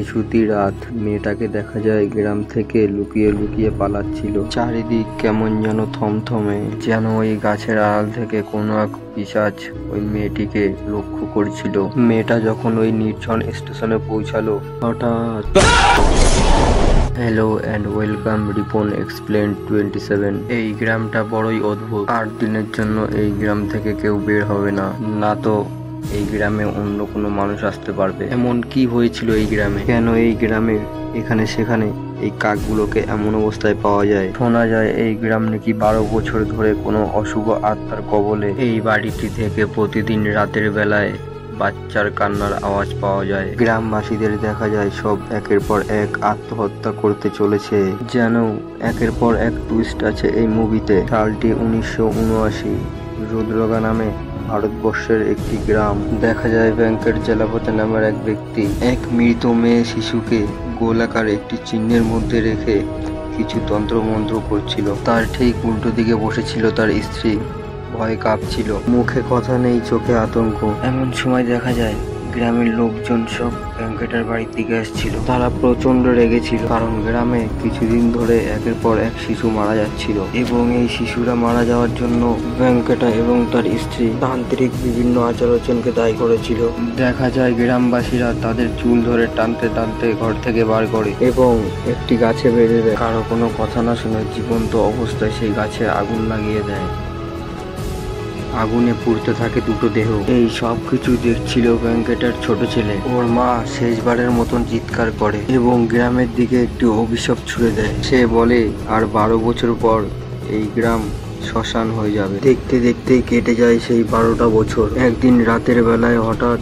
ছুটি রাত, মেয়েটাকে দেখা যায় গ্রাম থেকে লুকিয়ে লুকিয়ে পালাচ্ছিল। চারিদিক কেমন যেন থমথমে, যেন ওই গাছের আড়াল থেকে কোনো এক পিশাচ ওই মেয়েটিকে লক্ষ্য করছিল। মেয়েটা যখন ওই নির্জন স্টেশনে পৌঁছালো, হঠাৎ hello and welcome Ripon explain 27। এই গ্রামটা বড়ই অদ্ভুত। 8 দিনের জন্য এই গ্রাম থেকে কেউ বের হবে না, না তো এই গ্রামে অন্য কোনো মানুষ আসতে পারবে। এমন কি হয়েছিল এই গ্রামে? কেন এই গ্রামে এখানে সেখানে এই কাকগুলোকে এমন অবস্থায় পাওয়া যায়? শোনা যায় এই গ্রাম নাকি 12 বছর ধরে কোনো অশুভ আত্মার কবলে। এই বাড়িটি থেকে প্রতিদিন রাতের বেলায় বাচ্চার কান্নার আওয়াজ পাওয়া যায়। গ্রামবাসীদের দেখা যায় সব একের পর এক আত্মহত্যা করতে চলেছে। যেন একের পর এক টুইস্ট আছে এই মুভিতে। সালটি 1979। রুদ্রগা নামে ভারতবর্ষের একটি গ্রাম। দেখা যায় ব্যাংকের জেলাপতি নামের এক ব্যক্তি এক মৃত মেয়ে শিশুকে গোলাকার একটি চিহ্নের মধ্যে রেখে কিছু তন্ত্রমন্ত্র করছিল। তার ঠিক উল্টো দিকে বসেছিল তার স্ত্রী, ভয়ে কাঁপছিল, মুখে কথা নেই, চোখে আতঙ্ক। এমন সময় দেখা যায় গ্রামের লোকজন সব ব্যাংকেটার বাড়ির দিকে আসছিল। তারা প্রচন্ড রেগেছিল, কারণ গ্রামে কিছুদিন ধরে একের পর এক শিশু মারা যাচ্ছিল এবং এই শিশুরা মারা যাওয়ার জন্য ব্যাংকেটা এবং তার স্ত্রী তান্ত্রিক বিভিন্ন আচার আচরণকে দায়ী করেছিল। দেখা যায় গ্রামবাসীরা তাদের চুল ধরে টানতে টানতে ঘর থেকে বার করে এবং একটি গাছে বেঁধে দেয়। কারো কোনো কথা না শুনে জীবন্ত অবস্থায় সেই গাছে আগুন লাগিয়ে দেয়। আগুনে পুড়তে থাকে দুটো দেহ। এই সব কিছু দেখছিল ব্যাংকেটার ছোট ছেলে। ওর মা শেষবারের মতন চিৎকার করে এবং গ্রামের দিকে একটি অভিশাপ ছুড়ে দেয়। সে বলে আর 12 বছর পর এই গ্রাম শ্মশান হয়ে যাবে। দেখতে দেখতে কেটে যায় সেই 12টা বছর। একদিন রাতের বেলায় হঠাৎ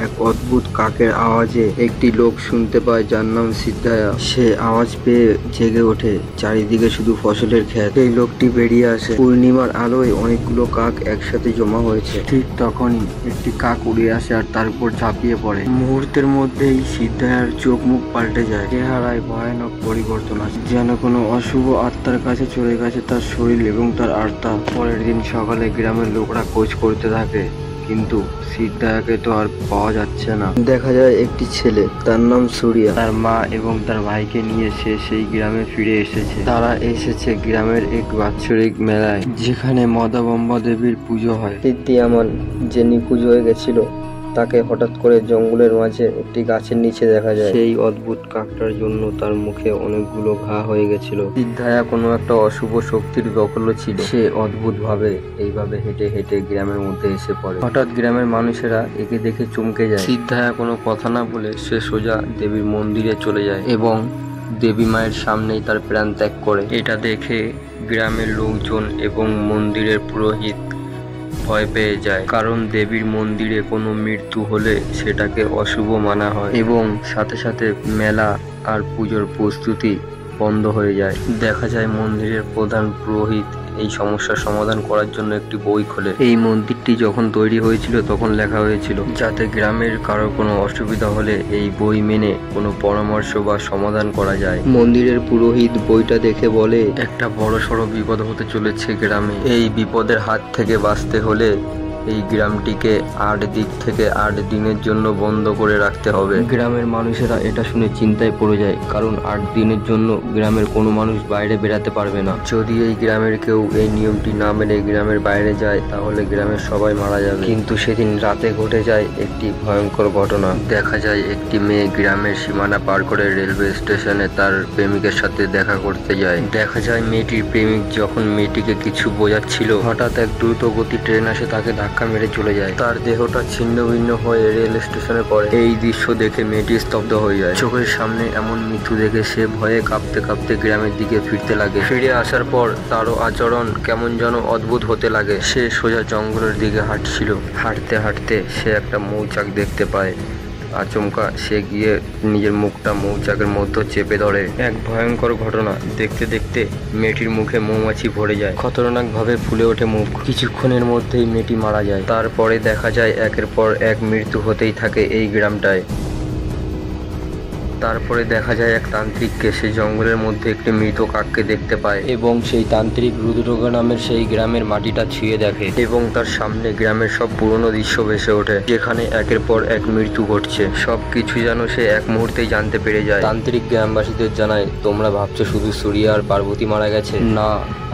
এক অদ্ভুত কাকের আওয়াজে একটি লোক শুনতে পায়, যার নাম সিদ্ধায়া। সে আওয়াজ পেয়ে জেগে ওঠে। চারিদিকে শুধু ফসলের ক্ষেত। এই লোকটি বেরিয়ে আসে। পূর্ণিমার আলোয় অনেকগুলো কাক একসাথে জমা হয়েছে। ঠিক তখনই একটি কাক উড়ে আসে আর তার উপর ঝাঁপিয়ে পড়ে। মুহূর্তের মধ্যেই সিদ্ধায়ার চোখ মুখ পাল্টে যায়। চেহারায় ভয়ানক পরিবর্তন আসে, যেন কোনো অশুভ আত্মার কাছে চলে গেছে তার শরীর এবং তার আত্মা। পরের দিন সকালে গ্রামের লোকরা খোঁজ করতে থাকে, কিন্তু সিদ্ধায়াকে তো আর পাওয়া যাচ্ছে না। দেখা যায় একটি ছেলে, তার নাম সূর্যা, তার মা এবং তার ভাইকে নিয়ে সে সেই গ্রামে ফিরে এসেছে। তারা এসেছে গ্রামের এক বাৎসরিক মেলায়, যেখানে মদাবম্বা দেবীর পুজো হয়। সিদ্ধিয়ামান যে নিখোঁজ হয়ে গেছিল, তাকে হঠাৎ করে জঙ্গলের মাঝে একটি গাছের নিচে দেখা যায়। সেই অদ্ভুত কাকটার জন্য তার মুখে অনেকগুলো ঘা হয়ে গেছিল। সিদ্ধায়া কোনো একটা অশুভ শক্তির দখলে ছিল। সে অদ্ভুত ভাবে এইভাবে হেঁটে হেঁটে গ্রামের মধ্যে এসে পড়ে। হঠাৎ গ্রামের মানুষেরা একে দেখে চমকে যায়। সিদ্ধায়া কোনো কথা না বলে সে সোজা দেবীর মন্দিরে চলে যায় এবং দেবী মায়ের সামনেই তার প্রাণ ত্যাগ করে। এটা দেখে গ্রামের লোকজন এবং মন্দিরের পুরোহিত ভয় পেয়ে যায়, কারণ দেবীর মন্দিরে কোনো মৃত্যু হলে সেটাকে অশুভ মানা হয় এবং সাথে সাথে মেলা আর পুজোর প্রস্তুতি বন্ধ হয়ে যায়। দেখা যায় মন্দিরের প্রধান পুরোহিত এই সমস্যার সমাধান করার জন্য একটি বই খোলে। এই মন্দিরটি যখন তৈরি হয়েছিল তখন লেখা হয়েছিল যাতে গ্রামের কারো কোনো অসুবিধা হলে এই বই মেনে কোনো পরামর্শ বা সমাধান করা যায়। মন্দিরের পুরোহিত বইটা দেখে বলে, একটা বড়সড় বিপদ হতে চলেছে গ্রামে। এই বিপদের হাত থেকে বাঁচতে হলে এই গ্রামটিকে 8 দিক থেকে 8 দিনের জন্য বন্ধ করে রাখতে হবে। গ্রামের মানুষেরা এটা শুনে চিন্তায় পড়ে যায়, কারণ 8 দিনের জন্য গ্রামের কোনো মানুষ বাইরে বেরাতে পারবে না। যদি এই গ্রামের কেউ এই নিয়মটি না মেনে গ্রামের বাইরে যায়, তাহলে গ্রামের সবাই মারা যাবে। কিন্তু সেদিন রাতে ঘটে যায় একটি ভয়ঙ্কর ঘটনা। দেখা যায় একটি মেয়ে গ্রামের সীমানা পার করে রেলওয়ে স্টেশনে তার প্রেমিকের সাথে দেখা করতে যায়। দেখা যায় মেয়েটির প্রেমিক যখন মেয়েটিকে কিছু বোঝাচ্ছিল, হঠাৎ এক দ্রুত গতি ট্রেন আসে তাকে ধাক্কা মেরে চলে যায়। তার দেহটা ছিন্ন ভিন্ন হয়ে রেল স্টেশনে পড়ে। এই দৃশ্য দেখে মেয়েটি স্তব্ধ হয়ে যায়। চোখের সামনে এমন মৃত্যু দেখে সে ভয়ে কাঁপতে কাঁপতে গ্রামের দিকে ফিরতে লাগে। ফিরে আসার পর তারও আচরণ কেমন যেন অদ্ভুত হতে লাগে। সে সোজা জঙ্গলের দিকে হাঁটছিল। হাঁটতে হাঁটতে সে একটা মৌচাক দেখতে পায়। আচমকা সে গিয়ে নিজের মুখটা মৌচাকের মধ্যে চেপে ধরে। এক ভয়ঙ্কর ঘটনা। দেখতে দেখতে মেয়েটির মুখে মৌমাছি ভরে যায়। খতরনাক ভাবে ফুলে ওঠে মুখ। কিছুক্ষণের মধ্যেই মেয়েটি মারা যায়। তারপরে দেখা যায় একের পর এক মৃত্যু হতেই থাকে এই গ্রামটায়। তারপরে দেখা যায় এক তান্ত্রিককে সেই জঙ্গলের মধ্যে একটি মৃত কাককে দেখতে পায় এবং সেই তান্ত্রিক রুদ্রগা নামের সেই গ্রামের মাটিটা ছুঁয়ে দেখে এবং তার সামনে গ্রামের সব পুরনো দৃশ্য ভেসে ওঠে, যেখানে একের পর এক মৃত্যু ঘটছে। সবকিছু যেন সে এক মুহূর্তেই জানতে পেরে যায়। তান্ত্রিক গ্রামবাসীদের জানায়, তোমরা ভাবছো শুধু সূর্য আর পার্বতী মারা গেছে, না,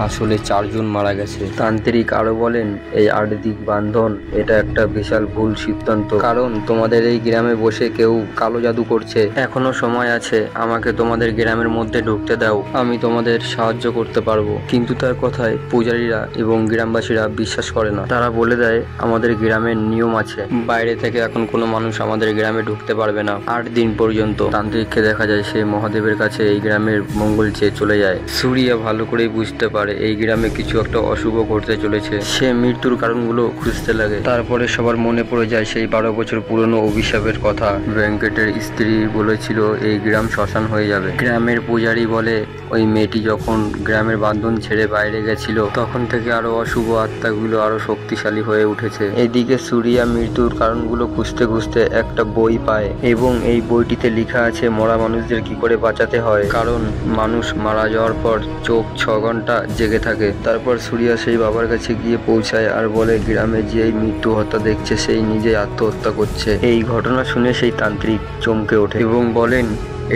আসলে 4 জন মারা গেছে। তান্ত্রিক আরো বলেন, এই 8 দিক বান্ধন এটা একটা বিশাল ভুল সিদ্ধান্ত, কারণ তোমাদের এই গ্রামে বসে কেউ কালো জাদু করছে। এখনো সময় আছে, আমাকে তোমাদের গ্রামের মধ্যে ঢুকতে দাও, আমি তোমাদের সাহায্য করতে পারবো। কিন্তু তার কথায় পূজারীরা এবং গ্রামবাসীরা বিশ্বাস করে না। তারা বলে দেয়, আমাদের গ্রামের নিয়ম আছে, বাইরে থেকে এখন কোনো মানুষ আমাদের গ্রামে ঢুকতে পারবে না 8 দিন পর্যন্ত। তান্ত্রিককে দেখা যায় সে মহাদেবের কাছে এই গ্রামের মঙ্গল চেয়ে চলে যায়। সূর্য ভালো করেই বুঝতে পারে এই গ্রামে কিছু একটা অশুভ ঘটতে চলেছে। সে মৃত্যুর কারণগুলো খুঁজতে লাগে। তারপরে সবার মনে পড়ে যায় সেই 12 বছর পুরনো অভিশাপের কথা। ভেঙ্কটের স্ত্রী বলেছিল এই গ্রাম শ্মশান হয়ে যাবে। গ্রামের পূজারী বলে, ওই মেয়েটি যখন গ্রামের বান্ধন ছেড়ে বাইরে গেছিল তখন থেকে আরো অশুভ আত্মাগুলো আরো শক্তিশালী হয়ে উঠেছে। এদিকে সূর্যা মৃত্যুর কারণগুলো খুঁজতে খুঁজতে একটা বই পায় এবং এই বইটিতে লেখা আছে মরা মানুষদের কি করে বাঁচাতে হয়, কারণ মানুষ মারা যাওয়ার পর চোখ 6 ঘন্টা জেগে থাকে। তারপর সূর্যা সেই বাবার কাছে গিয়ে পৌঁছায় আর বলে, গ্রামে যে এই মৃত্যু হত্যা দেখছে সেই নিজেই আত্মহত্যা করছে। এই ঘটনা শুনে সেই তান্ত্রিক চমকে ওঠে এবং বলেন,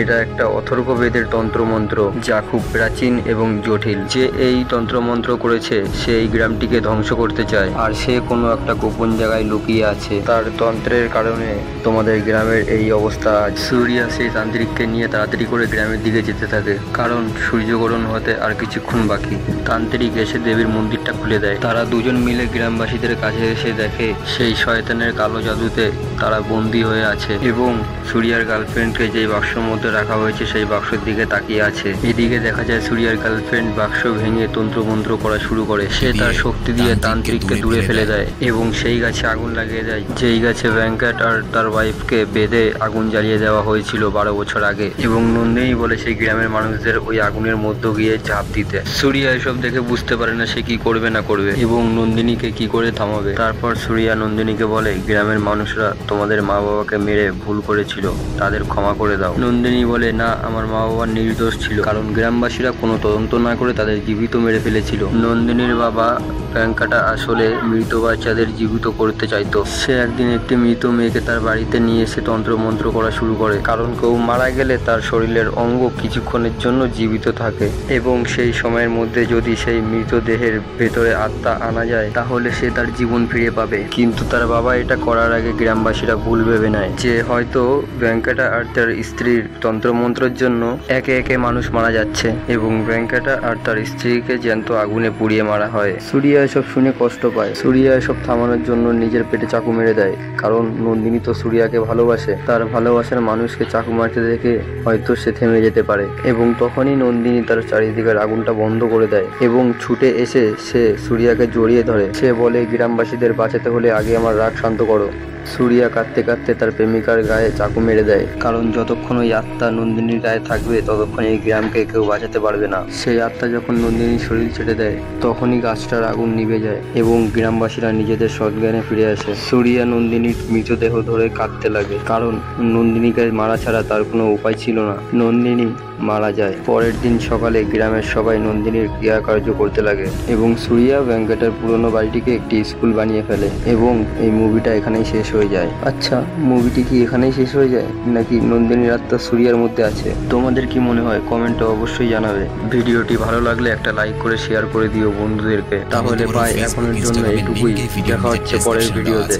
এটা একটা অথর্ববেদের তন্ত্রমন্ত্র যা খুব প্রাচীন এবং জটিল। যে এই তন্ত্রমন্ত্র করেছে সে এই গ্রামটিকে ধ্বংস করতে চায়, আর সে কোনো একটা গোপন জায়গায় লুকিয়ে আছে। তার তন্ত্রের কারণে তোমাদের গ্রামের এই অবস্থা। সূর্যা সেই তান্ত্রিককে নিয়ে তাড়াতাড়ি করে গ্রামের দিকে যেতে থাকে, কারণ সূর্যগ্রহণ হতে আর কিছুক্ষণ বাকি। তান্ত্রিক এসে দেবীর মন্দিরটা খুলে দেয়। তারা দুজন মিলে গ্রামবাসীদের কাছে এসে দেখে সেই শয়তানের কালো জাদুতে তারা বন্দী হয়ে আছে এবং সূর্যার গার্লফ্রেন্ডকে যে বাক্সের মধ্যে রাখা হয়েছে সেই বাক্সের দিকে তাকিয়ে আছে। এদিকে দেখা যায় সূর্যার গার্লফ্রেন্ড বাক্স ভেঙে তন্ত্রমন্ত্র করা শুরু করে। সে তার শক্তি দিয়ে তান্ত্রিককে দূরে ফেলে দেয় এবং সেই গাছে আগুন লাগিয়ে দেয়, যেই গাছে ভেঙ্কট আর তার ওয়াইফকে বেঁধে আগুন জ্বালিয়ে দেওয়া হয়েছিল 12 বছর আগে। এবং নন্দিনী বলে সেই গ্রামের মানুষদের ওই আগুনের মধ্যে গিয়ে ঝাঁপ দিতে। সূর্যা এসব দেখে বুঝতে পারে না সে কি করবে না করবে এবং নন্দিনীকে কি করে থামাবে। তারপর সূর্যা নন্দিনীকে বলে, গ্রামের মানুষরা তোমাদের মা বাবাকে মেরে ভুল করেছিল, তাদের ক্ষমা করে দাও। নন্দিনী বলে, না, আমার মা বাবা নির্দোষ ছিল, কারণ গ্রামবাসীরা কোনো তদন্ত না করে তাদের জীবিত মেরে ফেলেছিল। নন্দিনীর বাবা ভেঙ্কটা আসলে মৃত বাচ্চাদের জীবিত করতে চাইতো। সে একদিন একটি মৃত মেয়েকে তার বাড়িতে নিয়ে এসে তন্ত্রমন্ত্র করা শুরু করে, কারণ কেউ মারা গেলে তার শরীরের অঙ্গ কিছুক্ষণের জন্য জীবিত থাকে এবং সেই সময়ের মধ্যে যদি সেই মৃতদেহের ভেতরে আত্মা আনা যায় তাহলে সে তার জীবন ফিরে পাবে। কিন্তু তার বাবা এটা করার আগে গ্রামবাসীরা ভুল ভেবে নেয় যে হয়তো ভেঙ্কটা আর তার স্ত্রীর তন্ত্রমন্ত্রের জন্য একে একে মানুষ মারা যাচ্ছে এবং ভেঙ্কটা আর তার স্ত্রীকে জ্যান্ত আগুনে পুড়িয়ে মারা হয়। সূর্যা এসব শুনে কষ্ট পায়। সূর্যা এসব থামানোর জন্য নিজের পেটে চাকু মেরে দেয়, কারণ নন্দিনী তো সূর্যাকে ভালোবাসে। তার ভালোবাসার মানুষকে চাকু মারতে দেখে হয়তো সে থেমে যেতে পারে এবং তখনই নন্দিনী তার চারিদিকের আগুনটা বন্ধ করে দেয় এবং ছুটে এসে সে সূর্যাকে জড়িয়ে ধরে। সে বলে, গ্রামবাসীদের বাঁচাতে হলে আগে আমার রাগ শান্ত করো। সূর্যা কাঁদতে কাঁদতে তার প্রেমিকার গায়ে চাকু মেরে দেয়, কারণ যতক্ষণ ওই আত্মা নন্দিনীর গায়ে থাকবে ততক্ষণ এই গ্রামকে কেউ বাঁচাতে পারবে না। সেই আত্মা যখন নন্দিনীর শরীর ছেড়ে দেয় তখনই গাছটার আগুন নিভে যায় এবং গ্রামবাসীরা নিজেদের সজ্ঞানে ফিরে আসে। সূর্যা নন্দিনীর মৃতদেহ ধরে কাঁদতে লাগে, কারণ নন্দিনীকে মারা ছাড়া তার কোনো উপায় ছিল না। নন্দিনী মারা যায়। পরের দিন সকালে গ্রামের সবাই নন্দিনীর ক্রিয়াকার্য করতে লাগে এবং সূর্যা ভেঙ্কটের পুরনো বাড়িটিকে একটি স্কুল বানিয়ে ফেলে এবং এই মুভিটা এখানেই শেষ হয়ে যায়। আচ্ছা, মুভিটি কি এখানেই শেষ হয়ে যায় নাকি নন্দিনীর আত্মা সূর্যার মধ্যে আছে? তোমাদের কি মনে হয় কমেন্টে অবশ্যই জানাবে। ভিডিওটি ভালো লাগলে একটা লাইক করে শেয়ার করে দিও বন্ধুদেরকে। তাহলে ভাই এখনের জন্য এইটুকুই, দেখা হচ্ছে পরের ভিডিওতে।